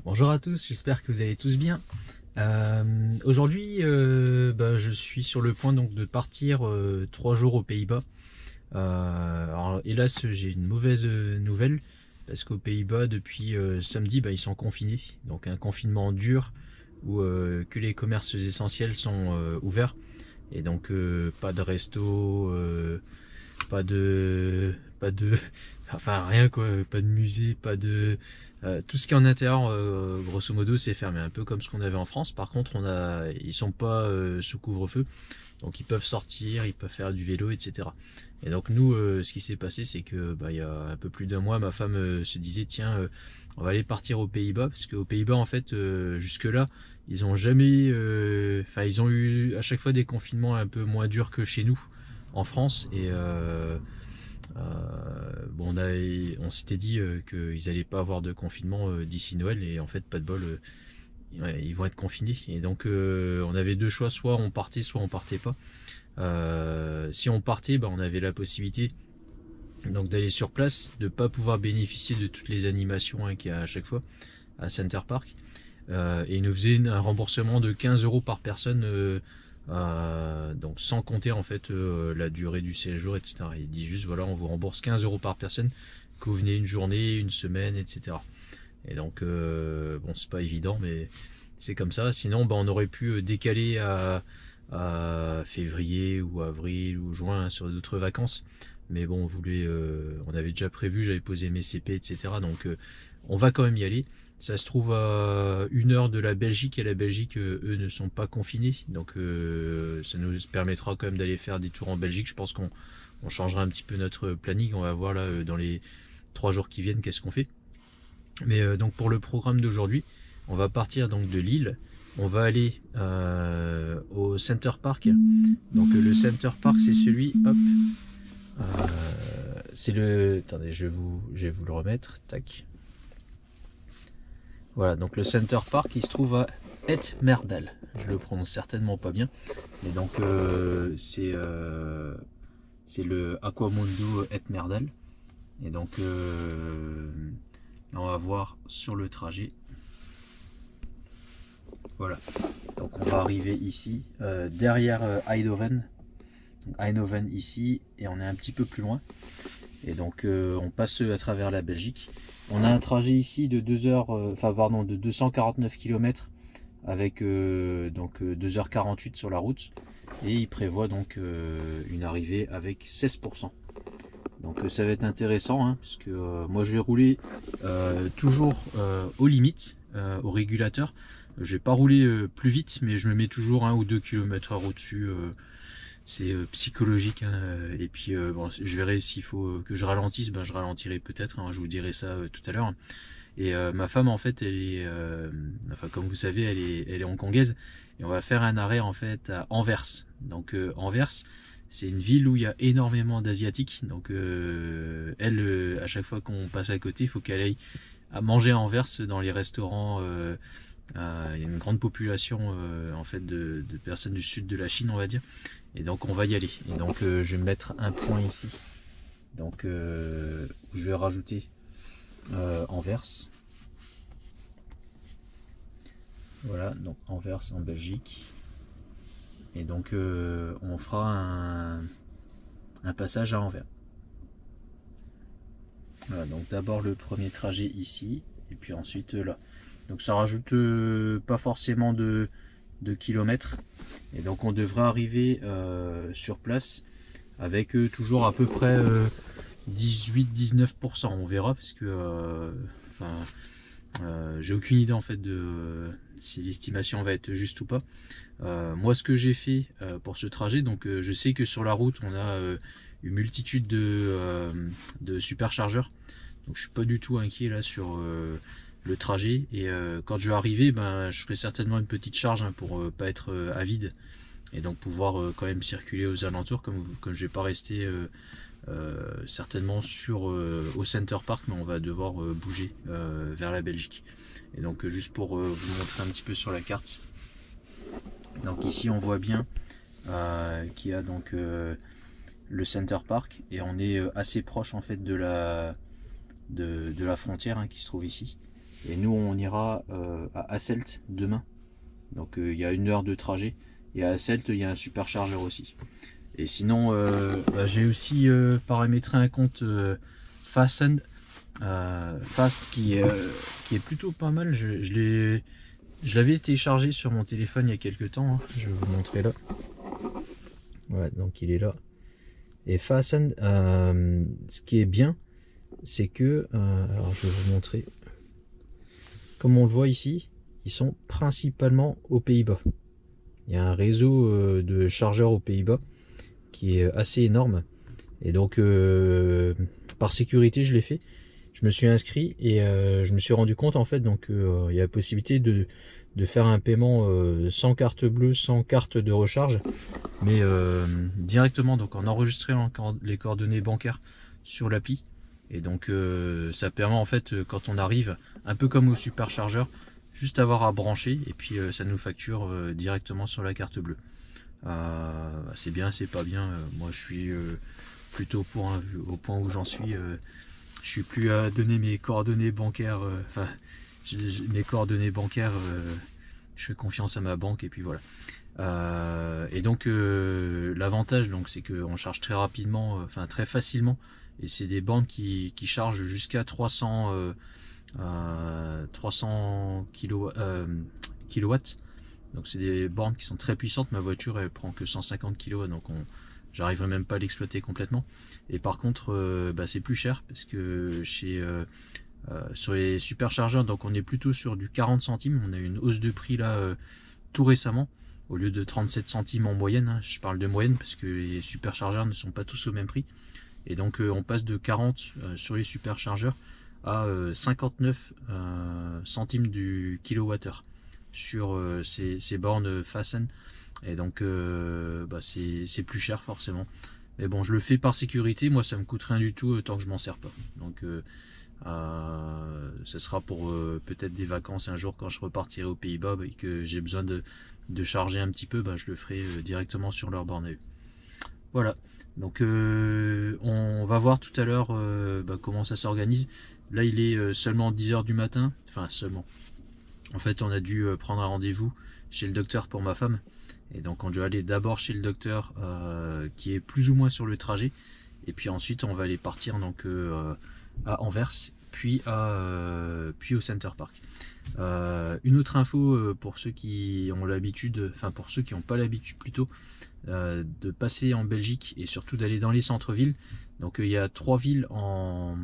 Bonjour à tous, j'espère que vous allez tous bien. Aujourd'hui, je suis sur le point donc de partir 3 jours aux Pays-Bas. Alors, hélas, j'ai une mauvaise nouvelle parce qu'aux Pays-Bas, depuis samedi, ils sont confinés. Donc un confinement dur où que les commerces essentiels sont ouverts. Et donc pas de resto, pas de, enfin rien quoi, pas de musée, pas de, tout ce qui est en intérieur, grosso modo, c'est fermé, un peu comme ce qu'on avait en France. Par contre, ils sont pas sous couvre-feu, donc ils peuvent sortir, ils peuvent faire du vélo, etc. Et donc nous, ce qui s'est passé, c'est que il y a un peu plus d'un mois, ma femme se disait tiens, on va aller partir aux Pays-Bas, parce qu'aux Pays-Bas, en fait, jusque-là, ils ont jamais, ils ont eu à chaque fois des confinements un peu moins durs que chez nous en France. Et on s'était dit qu'ils n'allaient pas avoir de confinement d'ici Noël, et en fait pas de bol, ouais, ils vont être confinés. Et donc on avait deux choix, soit on partait, soit on partait pas. Si on partait, on avait la possibilité donc d'aller sur place, de pas pouvoir bénéficier de toutes les animations qu'il y a à chaque fois à Center Park. Et ils nous faisaient un remboursement de 15 euros par personne, donc sans compter en fait la durée du séjour, etc. Il dit juste voilà, on vous rembourse 15 euros par personne, que vous venez une journée, une semaine, etc. Et donc bon, c'est pas évident, mais c'est comme ça. Sinon, on aurait pu décaler à février ou avril ou juin sur d'autres vacances. Mais bon, on avait déjà prévu, j'avais posé mes CP, etc. Donc on va quand même y aller. Ça se trouve à 1 heure de la Belgique, et la Belgique, eux, ne sont pas confinés. Donc ça nous permettra quand même d'aller faire des tours en Belgique. Je pense qu'on changera un petit peu notre planning. On va voir là dans les 3 jours qui viennent qu'est-ce qu'on fait. Mais donc pour le programme d'aujourd'hui, on va partir donc de Lille. On va aller au Center Park. Donc le Center Park, c'est celui, hop, euh, c'est le, attendez, je vais vous le remettre, tac. Voilà, donc le Center Park, il se trouve à Etmerdal. Je le prononce certainement pas bien. Et donc c'est le Aquamundo Etmerdal. Et donc on va voir sur le trajet. Voilà. Donc on va arriver ici, derrière Eindhoven. Donc Eindhoven ici, et on est un petit peu plus loin. Et donc on passe à travers la Belgique. On a un trajet ici de 249 km avec donc 2h48 sur la route. Et il prévoit donc une arrivée avec 16%. Donc ça va être intéressant, hein, parce que moi je vais rouler toujours aux limites, au régulateur. Je vais pas rouler plus vite, mais je me mets toujours 1 ou 2 km/h au-dessus. C'est psychologique, hein. Et puis bon, je verrai s'il faut que je ralentisse, je ralentirai peut-être, hein, je vous dirai ça tout à l'heure. Et ma femme, en fait, elle est, enfin comme vous savez, elle est hongkongaise, et on va faire un arrêt en fait à Anvers. Donc Anvers, c'est une ville où il y a énormément d'asiatiques. Donc elle, à chaque fois qu'on passe à côté, il faut qu'elle aille à manger à Anvers dans les restaurants. Il y a une grande population en fait de personnes du sud de la Chine, on va dire. Et donc on va y aller. Et donc je vais mettre un point ici. Donc je vais rajouter Anvers. Voilà, donc Anvers en Belgique. Et donc on fera un passage à Anvers. Voilà, donc d'abord le premier trajet ici, et puis ensuite là. Donc ça rajoute pas forcément de kilomètres. Et donc on devrait arriver sur place avec toujours à peu près 18-19%. On verra, parce que j'ai aucune idée en fait de si l'estimation va être juste ou pas. Moi ce que j'ai fait pour ce trajet, donc je sais que sur la route on a une multitude de superchargeurs. Donc je suis pas du tout inquiet là sur le trajet. Et quand je vais arriver, je ferai certainement une petite charge, hein, pour pas être à vide, et donc pouvoir quand même circuler aux alentours, comme je vais pas rester certainement au Center Park, mais on va devoir bouger vers la Belgique. Et donc juste pour vous montrer un petit peu sur la carte, donc ici on voit bien qu'il y a donc le Center Park, et on est assez proche en fait de la frontière, hein, qui se trouve ici. Et nous on ira à Hasselt demain. Donc il y a 1 heure de trajet. Et à Hasselt il y a un superchargeur aussi. Et sinon bah, j'ai aussi paramétré un compte Fast qui est plutôt pas mal. Je l'avais téléchargé sur mon téléphone il y a quelques temps, hein. Je vais vous montrer là. Voilà, donc il est là. Et Fasten, ce qui est bien, c'est que, alors je vais vous montrer, comme on le voit ici, ils sont principalement aux Pays-Bas. Il y a un réseau de chargeurs aux Pays-Bas qui est assez énorme. Et donc, par sécurité, je l'ai fait. Je me suis inscrit et je me suis rendu compte en fait, donc il y a la possibilité de faire un paiement sans carte bleue, sans carte de recharge, mais directement donc en enregistrant les coordonnées bancaires sur l'appli. Et donc ça permet en fait quand on arrive, un peu comme au superchargeur, juste avoir à brancher et puis ça nous facture directement sur la carte bleue. C'est bien, c'est pas bien. Moi je suis plutôt pour au point où j'en suis. Je suis plus à donner mes coordonnées bancaires. Enfin, mes coordonnées bancaires. Je fais confiance à ma banque et puis voilà. Et donc l'avantage donc c'est qu'on charge très rapidement, enfin très facilement. Et c'est des bandes qui chargent jusqu'à 300 kilowatts. Donc c'est des bornes qui sont très puissantes. Ma voiture elle prend que 150 kW, donc j'arriverai même pas à l'exploiter complètement. Et par contre bah, c'est plus cher parce que sur les superchargeurs, donc on est plutôt sur du 40 centimes. On a eu une hausse de prix là tout récemment. Au lieu de 37 centimes en moyenne, hein, je parle de moyenne parce que les superchargeurs ne sont pas tous au même prix. Et donc on passe de 40 sur les superchargeurs à 59 centimes du kilowattheure sur ces bornes Fasten. Et donc bah, c'est plus cher forcément. Mais bon, je le fais par sécurité. Moi ça me coûte rien du tout tant que je m'en sers pas. Donc ce sera pour peut-être des vacances un jour quand je repartirai aux Pays-Bas et que j'ai besoin de charger un petit peu, bah, je le ferai directement sur leur borne à eux. Voilà, donc on va voir tout à l'heure bah, comment ça s'organise. Là il est seulement 10 h du matin, enfin seulement. En fait on a dû prendre un rendez-vous chez le docteur pour ma femme. Et donc on doit aller d'abord chez le docteur qui est plus ou moins sur le trajet. Et puis ensuite on va aller partir donc à Anvers, puis au Center Park. Une autre info pour ceux qui ont l'habitude, enfin pour ceux qui n'ont pas l'habitude plutôt, de passer en Belgique et surtout d'aller dans les centres-villes. Donc il y a 3 villes en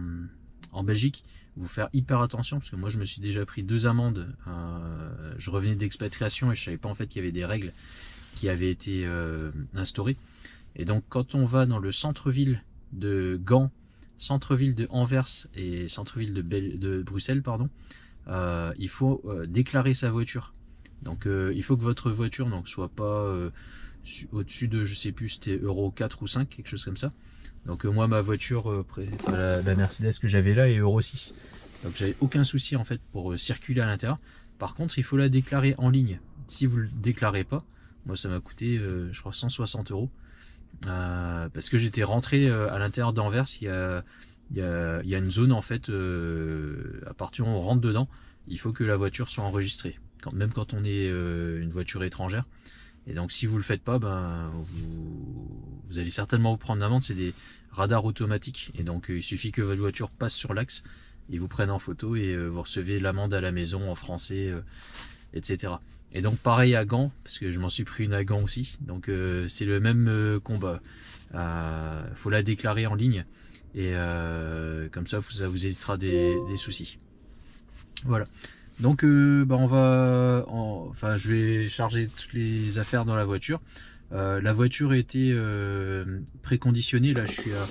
Belgique. Il faut faire hyper attention parce que moi je me suis déjà pris 2 amendes. Je revenais d'expatriation et je savais pas en fait qu'il y avait des règles qui avaient été instaurées. Et donc quand on va dans le centre-ville de Gand, centre-ville de Anvers et centre-ville de Bruxelles, pardon, il faut déclarer sa voiture. Donc il faut que votre voiture donc soit pas au-dessus de, je sais plus, c'était Euro 4 ou 5, quelque chose comme ça. Donc moi ma voiture, la Mercedes que j'avais là est Euro 6. Donc j'avais aucun souci en fait pour circuler à l'intérieur. Par contre il faut la déclarer en ligne. Si vous ne le déclarez pas, moi ça m'a coûté je crois 160 €. Parce que j'étais rentré à l'intérieur d'Anvers. Il y a une zone en fait, à partir où on rentre dedans, il faut que la voiture soit enregistrée, même quand on est une voiture étrangère. Et donc si vous le faites pas, ben vous allez certainement vous prendre une amende. C'est des radars automatiques et donc il suffit que votre voiture passe sur l'axe, ils vous prennent en photo et vous recevez l'amende à la maison en français, etc. Et donc pareil à Gand, parce que je m'en suis pris une à Gand aussi. Donc c'est le même combat. Faut la déclarer en ligne et comme ça vous évitera des soucis. Voilà. Donc bah enfin je vais charger toutes les affaires dans la voiture. La voiture a été préconditionnée. Là je suis à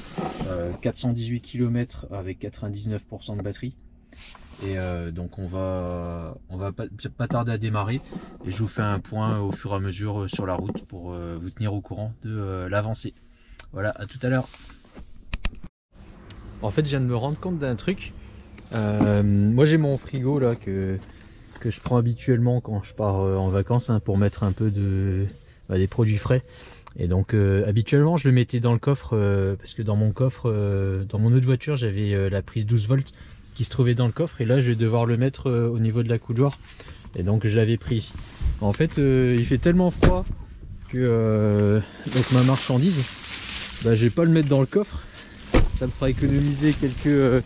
418 km avec 99% de batterie. Et donc on va pas tarder à démarrer et je vous fais un point au fur et à mesure sur la route pour vous tenir au courant de l'avancée. Voilà, à tout à l'heure. En fait je viens de me rendre compte d'un truc. Moi j'ai mon frigo là que je prends habituellement quand je pars en vacances, hein, pour mettre un peu des produits frais. Et donc habituellement je le mettais dans le coffre parce que dans mon coffre, dans mon autre voiture j'avais la prise 12 volts. qui se trouvait dans le coffre, et là je vais devoir le mettre au niveau de la coudoir, et donc je l'avais pris ici. En fait il fait tellement froid que donc ma marchandise, bah, je vais pas le mettre dans le coffre, ça me fera économiser quelques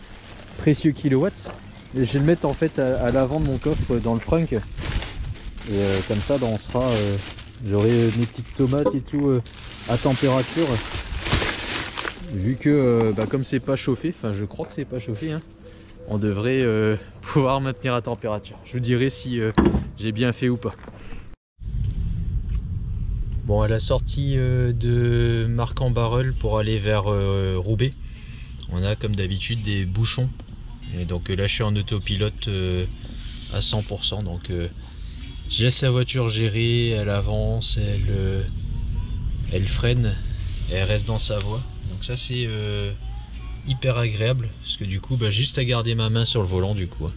précieux kilowatts, et je vais le mettre en fait à l'avant de mon coffre dans le trunk, et comme ça on sera j'aurai mes petites tomates et tout à température, vu que bah, comme c'est pas chauffé, enfin je crois que c'est pas chauffé, hein, on devrait pouvoir maintenir à température. Je vous dirai si j'ai bien fait ou pas. Bon, à la sortie de Marcq-en-Barœul pour aller vers Roubaix, on a comme d'habitude des bouchons, et donc là je suis en autopilote à 100%, donc je laisse la voiture gérer, elle avance, elle freine, et elle reste dans sa voie. Donc ça c'est hyper agréable, parce que du coup bah, juste à garder ma main sur le volant du coup.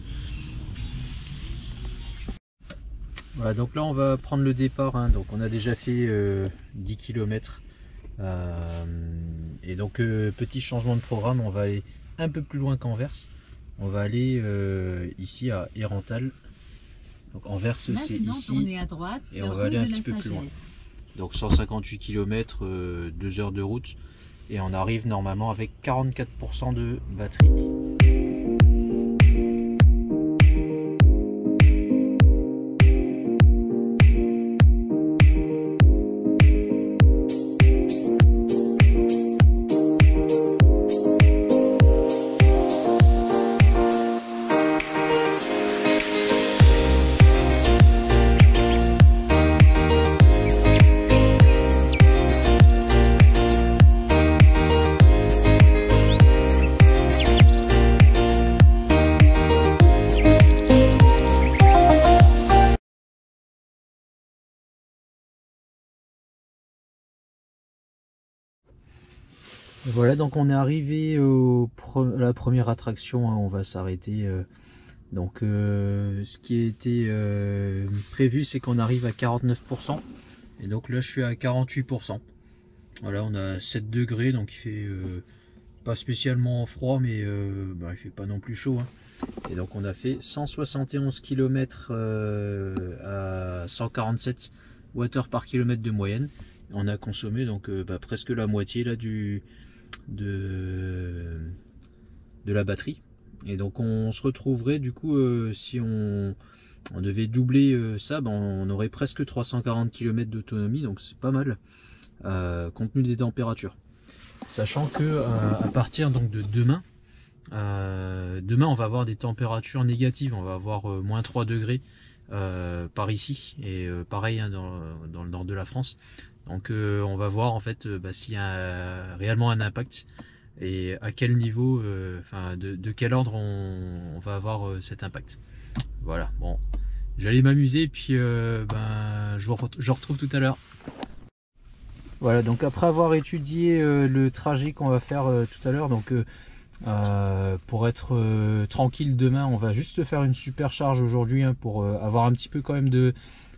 Voilà, donc là on va prendre le départ, hein. Donc on a déjà fait 10 km, et donc petit changement de programme, on va aller un peu plus loin qu'Anvers, on va aller ici à Herentals. Donc Anvers c'est ici, à droite, et on va aller un petit peu plus loin. Donc 158 km, 2 heures de route, et on arrive normalement avec 44% de batterie. Voilà, donc on est arrivé à la première attraction, hein, on va s'arrêter. Donc ce qui a été prévu, c'est qu'on arrive à 49%, et donc là je suis à 48%. Voilà, on a 7 degrés, donc il fait pas spécialement froid, mais bah, il fait pas non plus chaud, hein. Et donc on a fait 171 km à 147 Wh par kilomètre de moyenne. On a consommé donc bah, presque la moitié là de la batterie, et donc on se retrouverait du coup si on devait doubler ça, ben on aurait presque 340 km d'autonomie, donc c'est pas mal compte tenu des températures, sachant que à partir donc de demain on va avoir des températures négatives, on va avoir moins 3 degrés par ici, et pareil hein, dans le nord de la France. Donc on va voir en fait bah, s'il y a réellement un impact, et à quel niveau, enfin de quel ordre on va avoir cet impact. Voilà, bon, j'allais m'amuser, puis ben, je retrouve tout à l'heure. Voilà, donc après avoir étudié le trajet qu'on va faire tout à l'heure, donc pour être tranquille demain, on va juste faire une supercharge aujourd'hui, hein, pour avoir un petit peu quand même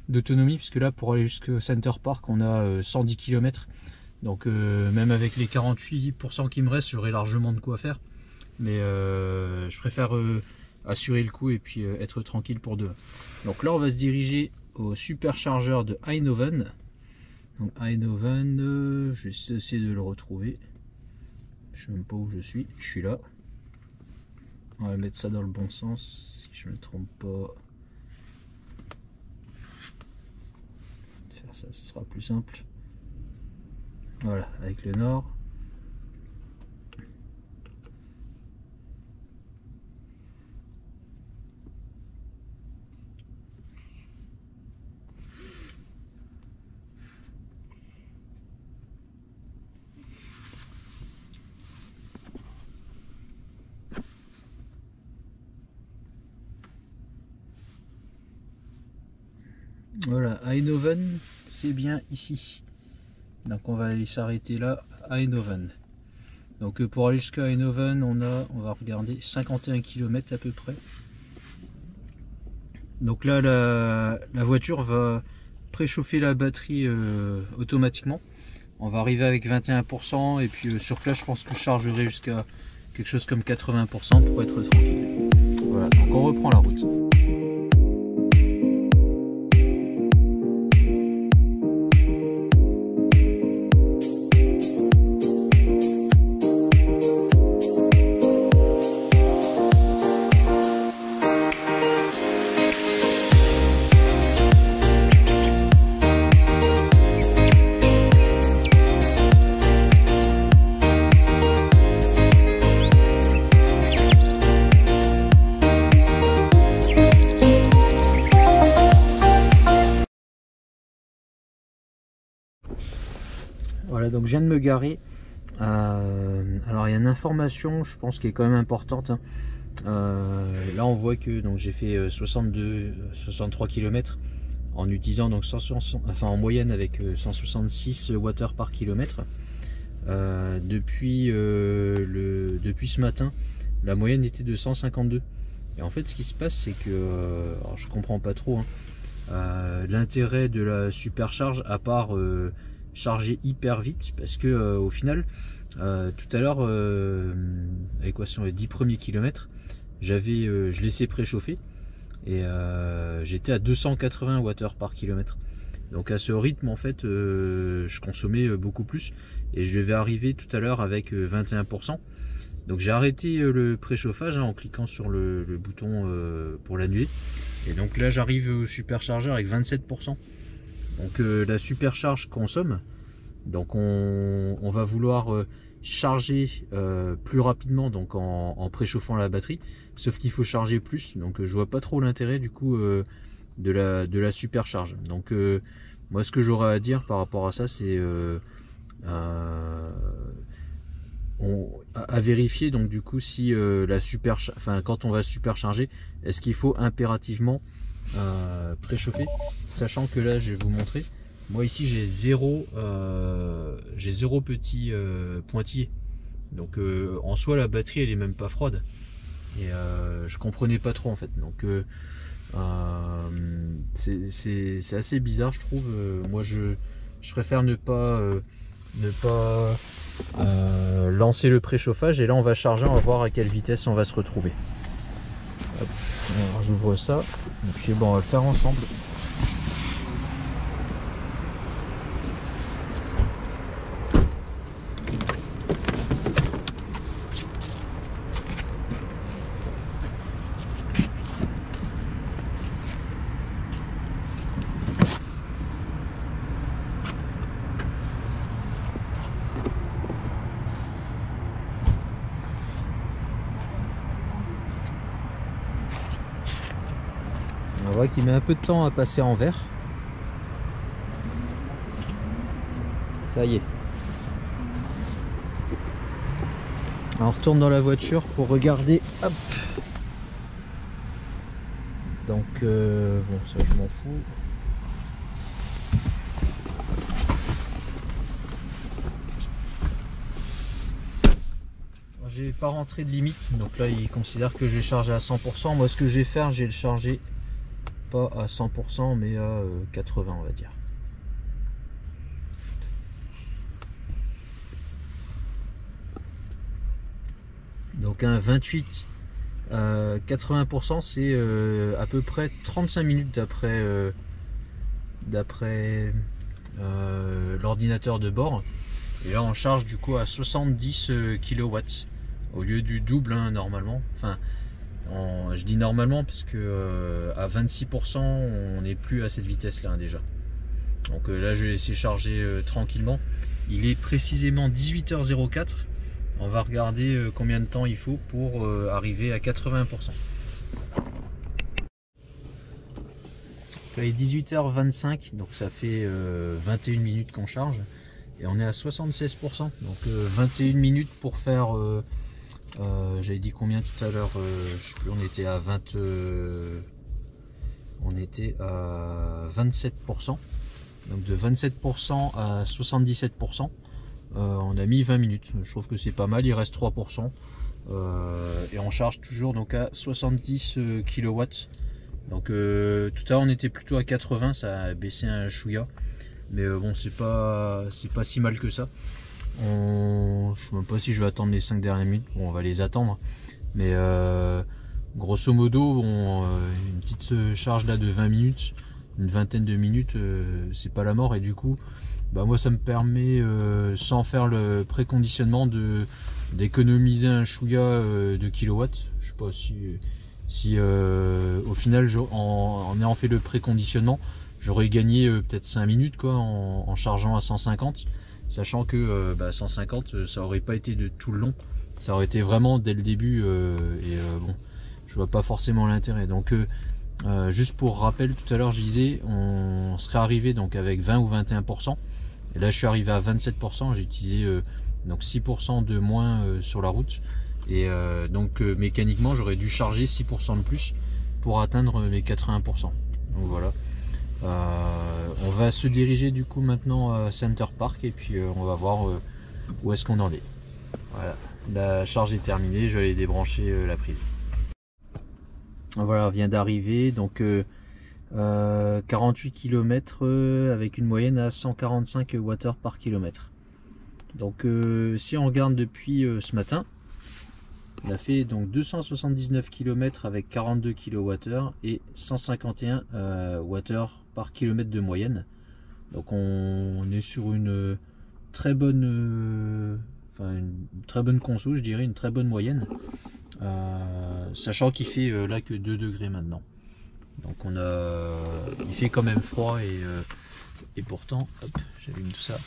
d'autonomie, puisque là pour aller jusqu'au Center Park on a 110 km, donc même avec les 48% qui me restent, j'aurai largement de quoi faire, mais je préfère assurer le coup et puis être tranquille pour demain. Donc là on va se diriger au superchargeur de Eindhoven. Donc Eindhoven, je vais essayer de le retrouver, je sais même pas où je suis là, on va mettre ça dans le bon sens si je me trompe pas. Ça, ce sera plus simple. Voilà, avec le nord. Voilà, Eindhoven, c'est bien ici. Donc on va aller s'arrêter là, à Eindhoven. Donc pour aller jusqu'à Eindhoven, on va regarder 51 km à peu près. Donc là la voiture va préchauffer la batterie automatiquement. On va arriver avec 21%, et puis sur place je pense que je chargerai jusqu'à quelque chose comme 80% pour être tranquille. Voilà, donc on reprend la route. Voilà, donc je viens de me garer. Alors il y a une information, je pense, qui est quand même importante. Hein. Là on voit que j'ai fait 63 km en utilisant donc 160, enfin en moyenne avec 166 Wh par kilomètre. Depuis ce matin, la moyenne était de 152. Et en fait, ce qui se passe, c'est que alors je comprends pas trop l'intérêt de la supercharge, à part charger hyper vite, parce que au final, tout à l'heure, avec quoi, sur les 10 premiers kilomètres, je laissais préchauffer et j'étais à 280 Wh par kilomètre. Donc à ce rythme, en fait, je consommais beaucoup plus et je devais arriver tout à l'heure avec 21%. Donc j'ai arrêté le préchauffage en cliquant sur le bouton pour l'annuler. Et donc là j'arrive au superchargeur avec 27%. Donc la supercharge consomme. Donc on va vouloir charger plus rapidement, donc en préchauffant la batterie. Sauf qu'il faut charger plus. Donc je vois pas trop l'intérêt du coup de la supercharge. Donc moi ce que j'aurais à dire par rapport à ça, c'est à vérifier donc du coup si quand on va supercharger, est-ce qu'il faut impérativement préchauffer, sachant que là je vais vous montrer, moi ici j'ai zéro petit pointillé, donc en soi la batterie elle est même pas froide et je comprenais pas trop en fait, donc c'est assez bizarre je trouve. Moi je préfère ne pas lancer le préchauffage, et là on va charger, on va voir à quelle vitesse on va se retrouver. Alors j'ouvre ça et puis bon, on va le faire ensemble. On voit qu'il met un peu de temps à passer en vert. Ça y est. Alors, on retourne dans la voiture pour regarder. Hop. Donc bon, ça je m'en fous. J'ai pas rentré de limite, donc là il considère que j'ai chargé à 100%. Moi ce que je vais faire, j'ai le chargé pas à 100% mais à 80 on va dire. Donc un 28 80%, c'est à peu près 35 minutes d'après l'ordinateur de bord. Et là on charge du coup à 70 kW au lieu du double hein, normalement. Enfin je dis normalement parce que à 26% on n'est plus à cette vitesse là hein, déjà. Donc là je vais laisser charger tranquillement. Il est précisément 18h04. On va regarder combien de temps il faut pour arriver à 80%. Là il est 18h25, donc ça fait 21 minutes qu'on charge. Et on est à 76%. Donc 21 minutes pour faire... j'avais dit combien tout à l'heure, je sais plus, on était à 27%. Donc de 27% à 77%. On a mis 20 minutes, je trouve que c'est pas mal, il reste 3%. Et on charge toujours donc à 70 kW. Donc tout à l'heure on était plutôt à 80, ça a baissé un chouïa. Mais bon, c'est pas si mal que ça. Je sais même pas si je vais attendre les 5 dernières minutes. Bon, on va les attendre. Mais grosso modo, une petite charge là de 20 minutes, une vingtaine de minutes, c'est pas la mort. Et du coup, bah moi ça me permet, sans faire le préconditionnement, d'économiser un chouïa de kilowatts. Je sais pas si au final, en ayant fait le préconditionnement, j'aurais gagné peut-être 5 minutes quoi, en chargeant à 150, sachant que 150 ça aurait pas été de tout le long, ça aurait été vraiment dès le début, bon, je vois pas forcément l'intérêt. Donc juste pour rappel, tout à l'heure je disais on serait arrivé donc avec 20 ou 21%, et là je suis arrivé à 27%, j'ai utilisé donc 6% de moins sur la route, et donc mécaniquement j'aurais dû charger 6% de plus pour atteindre mes 80%. Donc voilà. On va se diriger du coup maintenant à Center Park, et puis on va voir où est-ce qu'on en est. Voilà, la charge est terminée, je vais aller débrancher la prise. Voilà, on vient d'arriver, donc 48 km avec une moyenne à 145 Wh par kilomètre. Donc si on regarde depuis ce matin, on a fait donc 279 km avec 42 kWh et 151 Wh par kilomètre de moyenne. Donc on est sur une très bonne, une très bonne conso, je dirais, une très bonne moyenne. Sachant qu'il fait là que 2 degrés maintenant. Donc il fait quand même froid, et pourtant, hop, j'allume tout ça.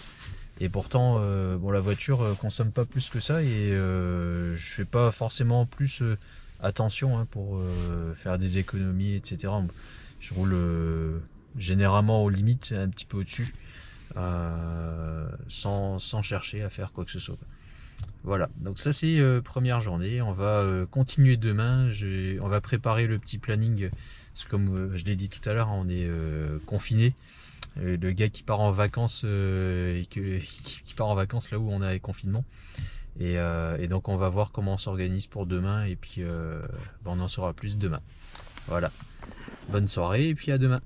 Et pourtant, bon, la voiture consomme pas plus que ça, et je fais pas forcément plus attention hein, pour faire des économies, etc. Je roule généralement aux limites, un petit peu au-dessus, sans chercher à faire quoi que ce soit. Voilà, donc ça c'est première journée. On va continuer demain. On va préparer le petit planning, parce que comme je l'ai dit tout à l'heure, on est confiné. Le gars qui part en vacances qui part en vacances là où on a les confinements, et donc on va voir comment on s'organise pour demain, et puis on en saura plus demain. Voilà, bonne soirée et puis à demain.